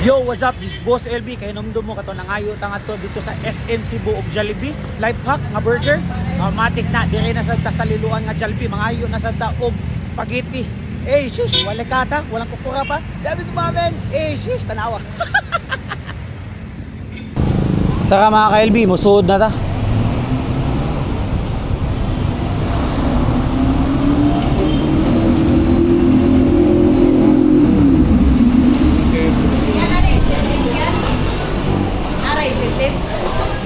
Yo, what's up? This is Boss LB. Kaya namdo mo kato nangayo tanga to dito sa SM Cebu og Jollibee. Life hack nga burger. Matik na dire na sa saliluan nga Jollibee. Mangayo na sa og spaghetti. Eh, shish, wala kata, walang kukura pa. Sabi to mamen, shish, tanawa. Tara mga ka-LB, musuod na ta.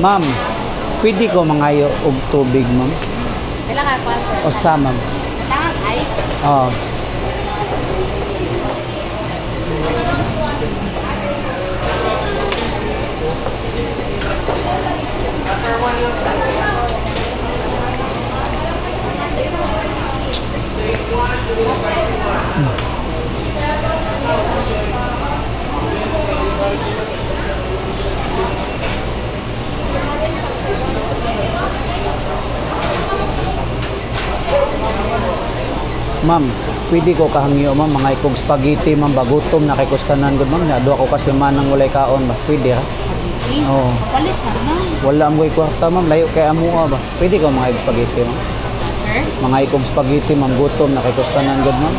Ma'am, pwede ko mangayo og tubig, ma'am? Sila ka, Kwan? O sa, ma'am? Tangang ice? Oo. Ma'am, pwede ko kahangyo, ma'am, mga ikog spaghetti, ma'am, bagutom na kay kustanan gud, ma'am. Nado ako kasi manang walay kaon ba? Pwede ha? Oo. Palit na, ma'am. Wala ang kwarta, ma'am, layo kay amuha ba? Pwede ko mga ikog spaghetti, ma'am. Sir? Mga ikog spaghetti, ma'am, gutom na kay kustanan gud, ma'am.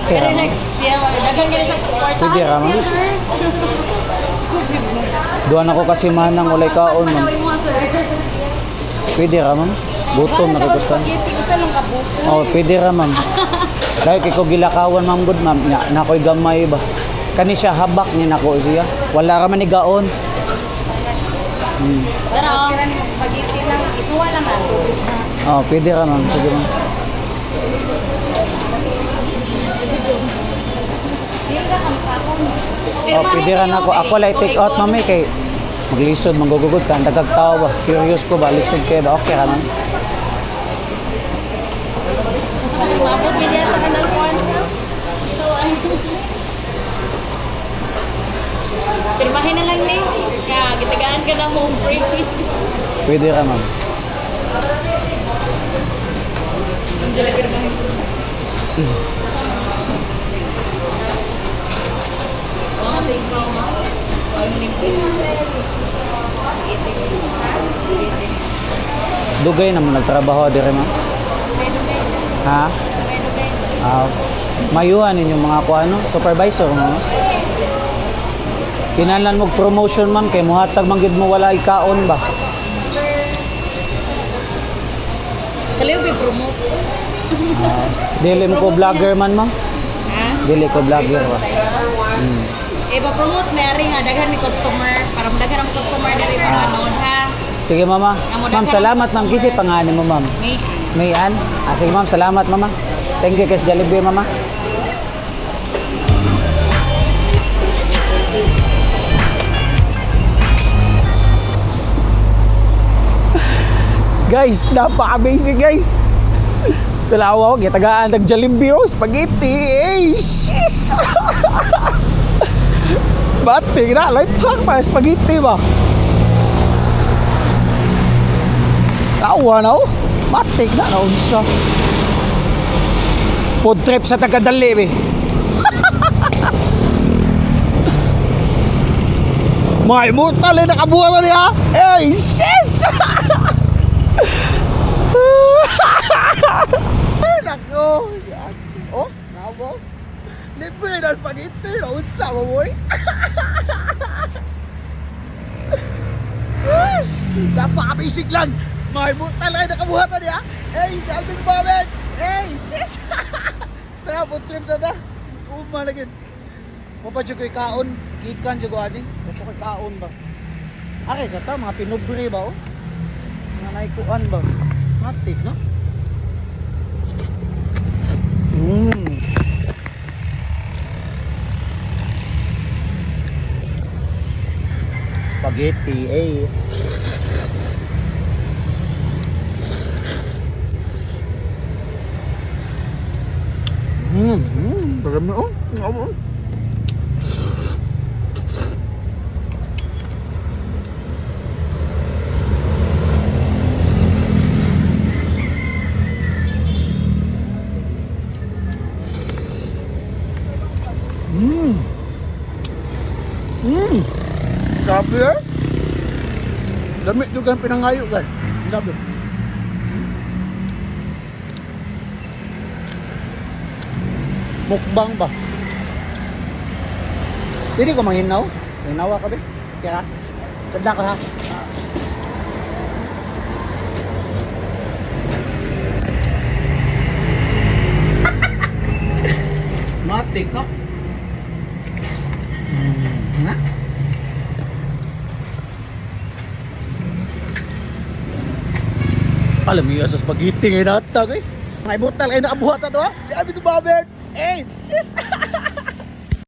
Okay ra, ma'am. Siya, dagan ka na siya kwarta. Pwede ra, ma'am. Sir? Duwan ako kasi manang walay kaon, ma'am. Manawin mo, sir. Pwede ra, ma'am. Gutom na kay kustanan. Spaghetti, usa lang kabuko. Oh, pwede ra, ma'am. Dahil kay ko gilakawan, ma'am, good, ma'am. Na ko'y gamay ba? Kani siya habak ni nako siya. Wala ra man ni gaon. Pero, spaghetti lang, isuwa lang ang tubig na. Oh, pwede ra, ma'am. Sige, ma'am. Hindi ka kampakon. Oh, pwede ra na ako. Ako lang take out, ma'am, kay maglisod, manggugugod ka. Dagag tao ba? Curious ko ba? Lisod kayo ba? Okay ra, ma'am. Kasi mabot niya sa kanal Kwan. So, pirmahin na lang ni. Kaya, gitagaan ka na home free. Pwede ra, ma'am. Hindi pirmahin. Mga tingko, ma'am. Dugay na mo nagtrabaho dire, ma'am. Ha? Mayuhan ninyo mga ano, supervisor mo. Kinahanglan mo promotion, ma'am, kay muhatag man gid mo wala ikaon ba? Kaliw bi-promote. Dili mo ko vlogger man, ma'am. Ha? Dili ko vlogger ba. Eh, pa-promote may ari nga, daghan ni customer. Para daghan ang customer diri para manood ha. Sige, mama. Ma'am, salamat, ma'am. Kasi pangalan mo, ma'am. May Mayan. Sige, ma'am. Salamat, mama. Thank you, Kes Jollibee, mama. Guys, napaka-amazing, guys. Kalawa ko, gitagaan ng Jollibee, oh, spaghetti. Eh, shish! Bating na, life hack pa, spaghetti ba? Tawa na, oh. Bating na, naunsa. Food trip sa Tagadali, eh. May immortal eh, nakabuha niya. Eh, shish! Ay, nako. Oh, nabo. Libre na spaghetti. Naunsa mo, boy. Yes! Napaka-basic lang. May immortal eh, nakabuhatan niya. Eh, salving moment. Eh, shish! Food trip sa ta. Umalagin. Mapadyo ko'y kaon. Gikan dyan ko aning. Gusto ko'y kaon ba? Akay sa ta, mga pinubre ba, oh? Mga naikuan ba? Matik, no? Spaghetti, eh. Parang na, oh. Sabi eh. Dami juga ang pinangayo kan. Sabi. Mukbang ba? Hindi ko manghinaw. Hinawa ka ba? Kaya, tanda ko ha. Matik, no? Ha? Alam niyo sa spaghetti ngayon natag eh. Mga ibutal kayo nakabuhat na to ha. Si Abi Tubabet. Eh, sis.